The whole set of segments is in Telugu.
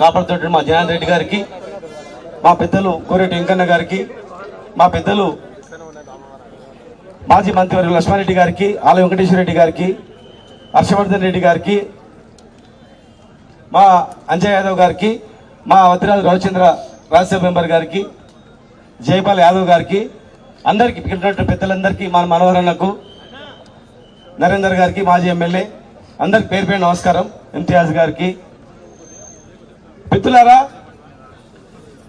కాపాడుతుంటే మా జనార్దన్ రెడ్డి గారికి, మా పెద్దలు కోరెటి వెంకన్న గారికి, మా పెద్దలు మాజీ మంత్రివర్యులు లక్ష్మారెడ్డి గారికి, ఆల వెంకటేశ్వర రెడ్డి గారికి, హర్షవర్ధన్ రెడ్డి గారికి, మా అంజయ్ యాదవ్ గారికి, మా వద్దిరాజు రవిచంద్ర రాజ్యసభ మెంబర్ గారికి, జయపాల్ యాదవ్ గారికి, అందరికీ పెద్దలందరికీ, మా మనోహరన్నకు, నరేందర్ గారికి, మాజీ ఎమ్మెల్యే అందరికి పేరు పేరు నమస్కారం. ఇంతియాజ్ గారికి. మిత్రులారా,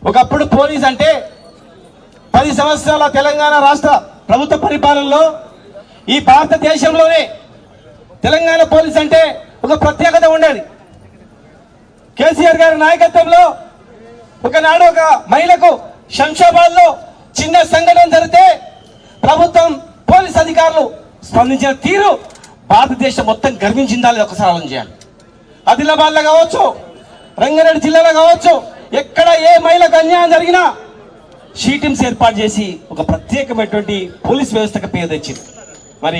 ఒకప్పుడు పోలీస్ అంటే 10 సంవత్సరాల తెలంగాణ రాష్ట్ర ప్రభుత్వ పరిపాలనలో ఈ భారతదేశంలోనే తెలంగాణ పోలీస్ అంటే ఒక ప్రత్యేకత ఉండేది. కేసీఆర్ గారి నాయకత్వంలో ఒకనాడు ఒక మహిళకు శంషాబాద్ లో చిన్న సంఘటన జరిగితే ప్రభుత్వం పోలీస్ అధికారులు స్పందించిన తీరు భారతదేశం మొత్తం గర్వించిందా లేదా ఒకసారి ఆలోచన చేయాలి. ఆదిలాబాద్ లో కావచ్చు, రంగారెడ్డి జిల్లాలో కావచ్చు, ఎక్కడ ఏ మహిళకు అన్యాయం జరిగినా షీ టీమ్స్ ఏర్పాటు చేసి ఒక ప్రత్యేకమైనటువంటి పోలీస్ వ్యవస్థకు పేరు తెచ్చింది. మరి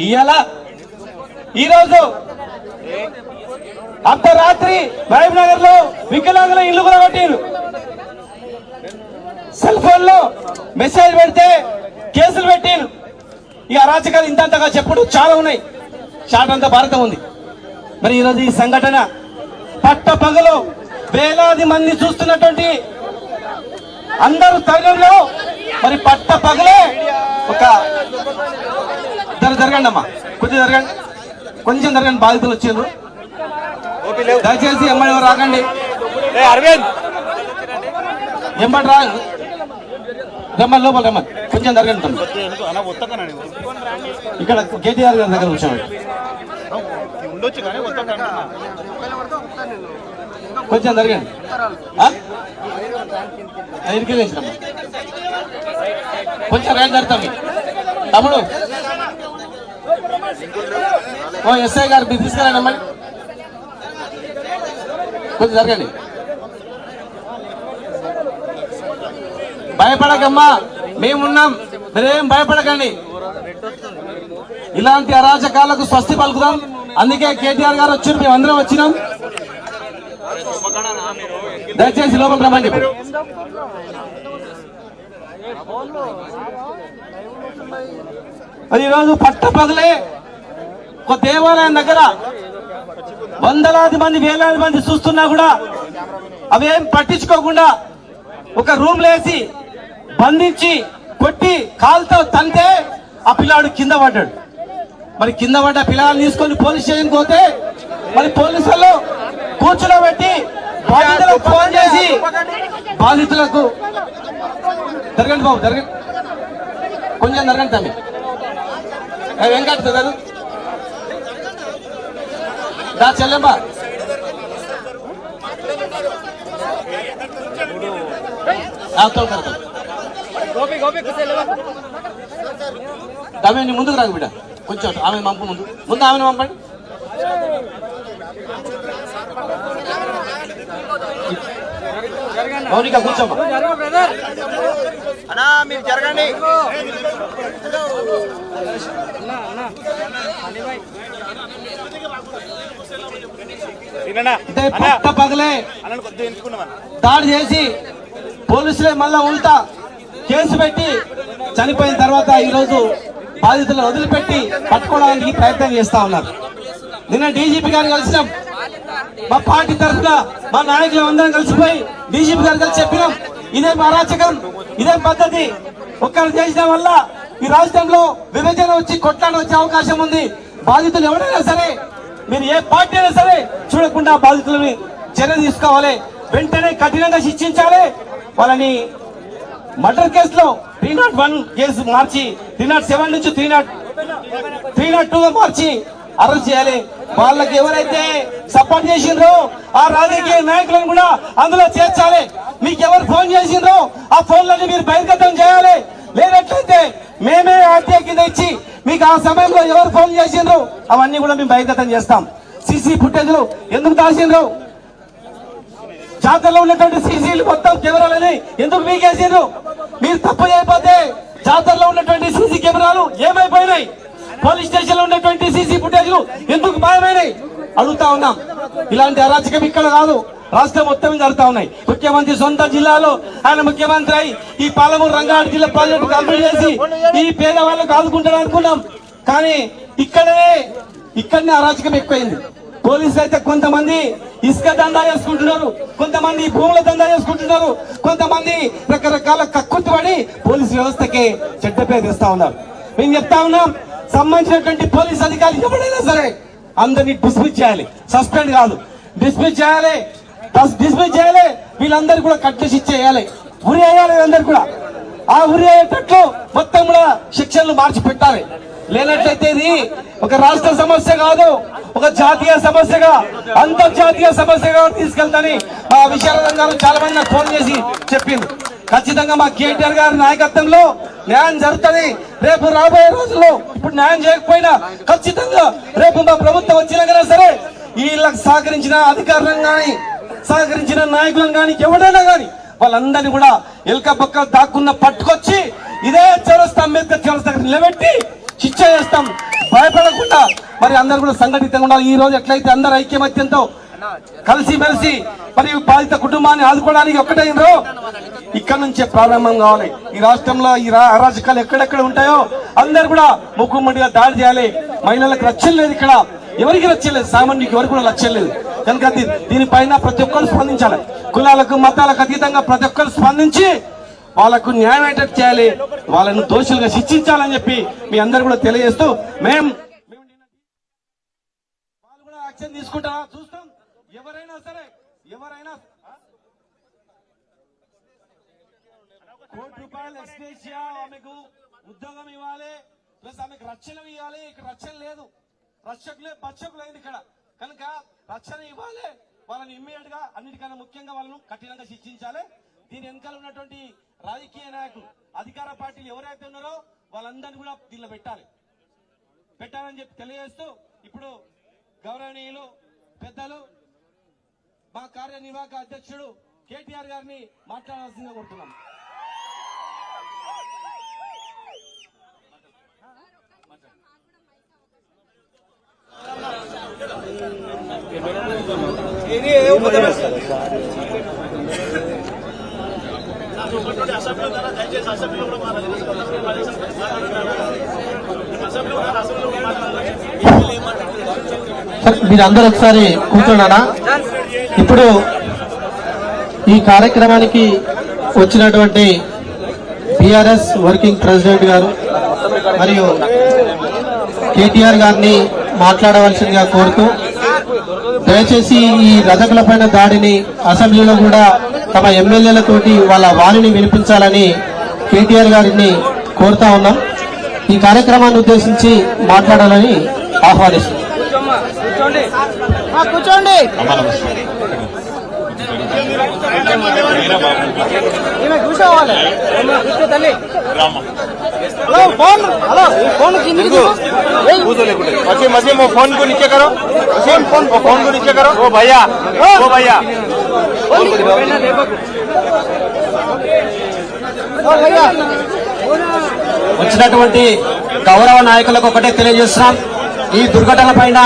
ఈరోజు అర్ధరాత్రి మహబూబ్ నగర్ లో వికలాంగుల ఇల్లు కూడా కొట్టిరు. సెల్ ఫోన్ లో మెసేజ్ పెడితే కేసులు పెట్టిరు. ఈ అరాచకాలు ఇంతంతగా చెప్పుడు చాలా ఉన్నాయి. షాట్ అంతా భారతం ఉంది. మరి ఈరోజు ఈ సంఘటన పట్ట పగలు వేలాది మంది చూస్తున్నటువంటి అందరూ తరుణంలో మరి పట్ట పగలే ఒక జరగండి అమ్మా, కొంచెం జరగండి, కొంచెం జరగండి. బాధితులు వచ్చారు, దయచేసి ఎమ్మడి రాకండి. ఎంబడి రా, రమ్మని లోపల రమ్మని, కొంచెం జరగండి. ఇక్కడ కేటీఆర్ గారి దగ్గర వచ్చామండి, కొంచెం జరగండి. ఇరికెళ్ళేసినమ్మా, కొంచెం రైలు జరుగుతాం. తమ్ముడు ఓ ఎస్ఐ గారు మీరు తీసుకెళ్ళండి అమ్మని, కొంచెం జరగండి. భయపడకమ్మా, మేమున్నాం, మీరేం భయపడకండి. ఇలాంటి అరాచకాలకు స్వస్తి పలుకుదాం. అందుకే కేటీఆర్ గారు వచ్చారు, మేము అందరం వచ్చినాం. దయచేసి లోపల రమ్మని చెప్పి. అది ఈరోజు పట్ట పగలే ఒక దేవాలయం దగ్గర వందలాది మంది వేలాది మంది చూస్తున్నా కూడా అవేం పట్టించుకోకుండా ఒక రూమ్ లేసి బంధించి కొట్టి కాలుతో తంతే ఆ పిల్లాడు కింద పడ్డాడు. మరి కింద పడ్డ పిల్లల్ని తీసుకొని పోలీస్ స్టేషన్కి పోతే మరి పోలీసు వాళ్ళు కూర్చోబెట్టి బాధితులకు ఫోన్ చేసి బాధితులకు జరగండి బాబు, జరగండి, కొంచెం జరగండి తమ్మి. వెంకట చదువు దా చెల్లెమ్మా, తమ్మి ముందుకు రాకు బిడ్డ, కొంచెం ఆమె పంపు, ముందు ఆమెను పంపండి. మౌనిక కూర్చోమ్మా, మీరు జరగండి. పట్ట పగలే దాడి చేసి పోలీసులే మళ్ళా ఉల్టా కేసు పెట్టి చనిపోయిన తర్వాత ఈరోజు బాధితులను వదిలిపెట్టి పట్టుకోవడానికి ప్రయత్నం చేస్తా ఉన్నారు. నిన్న డీజీపీ గారు కలిసినాం, మా పార్టీ తరఫున మా నాయకులు అందరం కలిసిపోయి డీజీపీ గారు కలిసి చెప్పినాం, ఇదేం అరాచకం, ఇదేం పద్ధతి. ఒక్కరు చేసిన వల్ల ఈ రాష్ట్రంలో విభజన వచ్చి కొట్లాట వచ్చే అవకాశం ఉంది. బాధితులు ఎవరైనా సరే, మీరు ఏ పార్టీ అయినా సరే చూడకుండా బాధితులని చర్య తీసుకోవాలి, వెంటనే కఠినంగా శిక్షించాలి. వాళ్ళని మర్డర్ కేసులో 301 కేసు మార్చి 307 నుంచి 302గా మార్చి అరెస్ట్ చేయాలి. వాళ్ళకి ఎవరైతే సపోర్ట్ చేసిండ్రో ఆ రాజకీయ నాయకులను కూడా అందులో చేర్చాలి. మీకు ఎవరు ఫోన్ చేసిండ్రో ఆ ఫోన్లని మీరు బహిర్గతం చేయాలి. లేనట్లయితే మేమే ఆర్టీఐ కింద ఇచ్చి మీకు ఆ సమయంలో ఎవరు ఫోన్ చేసిండ్రో అవన్నీ కూడా మేము బహిర్గతం చేస్తాం. సీసీ ఫుటేజ్లు ఎందుకు దాచిండ్రు, జాతరలో ఉన్నటువంటి సీసీలు మొత్తం కెమెరాలని ఎందుకు మీకేసిండ్రు? మీరు తప్పు చేయకపోతే జాతరలో ఉన్నటువంటి సీసీ కెమెరాలు ఏమైపోయినాయి? పోలీస్ స్టేషన్ లో ఉన్నటువంటి సీసీ ఫుటేజ్లు ఎందుకు మాయమైనాయి అడుగుతా ఉన్నాం. ఇలాంటి అరాచకం ఇక్కడ కాదు, రాష్ట్రం మొత్తం జరుగుతా ఉన్నాయి. ముఖ్యమంత్రి సొంత జిల్లాలో ఆయన ముఖ్యమంత్రి అయి ఈ పాలమూరు రంగారెడ్డి జిల్లా ప్రాజెక్టు కంప్లీట్ చేసి ఈ పేదవాళ్ళకు ఆదుకుంటారు అనుకున్నాం. కానీ ఇక్కడనే అరాచకం ఎక్కువైంది. పోలీసులు అయితే కొంతమంది ఇసుక దందా చేసుకుంటున్నారు, కొంతమంది భూముల దందా చేసుకుంటున్నారు, కొంతమంది రకరకాల కక్కుర్తి పడి పోలీసు వ్యవస్థకి చెడ్డ పేరు తెస్తా ఉన్నారు. మేము చెప్తా ఉన్నాం, సంబంధించినటువంటి పోలీస్ అధికారులు ఎవరైనా సరే అందరినీ డిస్మిస్ చేయాలి, సస్పెండ్ కాదు, డిస్మిస్ చేయాలి. వీళ్ళందరూ కూడా కట్టేసి ఇచ్చేయాలి, ఉరి వేయాలి. వీళ్ళందరూ కూడా ఆ ఉరి అయ్యేటట్లు మొత్తం కూడా శిక్షణలు మార్చి పెట్టాలి. లేనట్లయితే ఇది ఒక రాష్ట్ర సమస్య కాదు, ఒక జాతీయ సమస్యగా అంతర్జాతీయ సమస్యగా తీసుకెళ్తాని మా విశారదం గారు చాలా మంది నాకు ఫోన్ చేసి చెప్పింది. ఖచ్చితంగా మా కేటీఆర్ గారి నాయకత్వంలో న్యాయం జరుగుతుంది. రేపు రాబోయే రోజుల్లో ఇప్పుడు న్యాయం చేయకపోయినా ఖచ్చితంగా రేపు మా ప్రభుత్వం వచ్చినా సరే వీళ్ళకి సహకరించిన అధికారులను కానీ సహకరించిన నాయకులను కానీ ఎవరైనా కానీ వాళ్ళందరినీ కూడా ఎల్క పక్క దాక్కున్న పట్టుకొచ్చి ఇదే చౌరస్తా అంబేద్కర్ చౌరస్తా నిలబెట్టి శిక్ష చేస్తాం. భయపడకుండా మరి అందరు కూడా సంఘటితంగా ఉండాలి. ఈ రోజు ఎట్లయితే అందరు ఐక్యమత్యంతో కలిసి మెలిసి మరి బాధిత కుటుంబాన్ని ఆదుకోవడానికి ఒక్కటైనరో ఇక్కడ నుంచే ప్రారంభం కావాలి. ఈ రాష్ట్రంలో ఈ అరాచకాలు ఎక్కడెక్కడ ఉంటాయో అందరు కూడా ముక్కుమ్మడిగా దాడి చేయాలి. మహిళలకు రక్షణ లేదు, ఇక్కడ ఎవరికి రక్షణ లేదు, సామాన్యుకి ఎవరికి కూడా రక్షణ లేదు. కనుక దీనిపైన ప్రతి ఒక్కరు స్పందించాలి. కులాలకు మతాలకు అతీతంగా ప్రతి ఒక్కరు స్పందించి వాళ్ళకు న్యాయం అయ్యేటట్టు చేయాలి, వాళ్ళను దోషులుగా శిక్షించాలని చెప్పి మీ అందరు కూడా తెలియజేస్తూ వాళ్ళు కూడా యాక్షన్ తీసుకుంటారా చూస్తాం. ఎవరైనా సరే ఎవరైనా ₹1 ఎక్స్‌గ్రేషియా ఆమెకు ఉద్యోగం ఇవ్వాలి, ప్లస్ ఆమెకు రక్షణ ఇవ్వాలి. ఇక్కడ రక్షణ లేదు, రక్షకులు అయింది ఇక్కడ. కనుక రక్షణ ఇవ్వాలి, వాళ్ళని ఇమ్మీడియట్ గా అన్నిటికన్నా ముఖ్యంగా వాళ్ళను కఠినంగా శిక్షించాలి. దీని వెనకాల ఉన్నటువంటి రాజకీయ నాయకులు అధికార పార్టీలు ఎవరైతే ఉన్నారో వాళ్ళందరినీ కూడా దీనిలో పెట్టాలని చెప్పి తెలియజేస్తూ ఇప్పుడు గౌరవనీయులు పెద్దలు మా కార్యనిర్వాహక అధ్యక్షుడు కేటీఆర్ గారిని మాట్లాడాల్సిందిగా కోరుతున్నాం. మీరందరూ ఒకసారి కూర్చున్నారా? ఇప్పుడు ఈ కార్యక్రమానికి వచ్చినటువంటి బీఆర్ఎస్ వర్కింగ్ ప్రెసిడెంట్ గారు మరియు కేటీఆర్ గారిని మాట్లాడవలసిందిగా కోరుతూ, దయచేసి ఈ రథకుల పైన దాడిని అసెంబ్లీలో కూడా తమ ఎమ్మెల్యేలతోటి వాళ్ళ వారిని వినిపించాలని కేటీఆర్ గారిని కోరుతా ఉన్నాం. ఈ కార్యక్రమాన్ని ఉద్దేశించి మాట్లాడాలని ఆహ్వానిస్తున్నాం. కూర్చోండి. फोन को नीचे करो, फोन को नीचे करो। ओ भैया వచ్చినటువంటి గౌరవ నాయకులకు ఒకటే తెలియజేస్తున్నాం, ఈ దుర్ఘటన పైన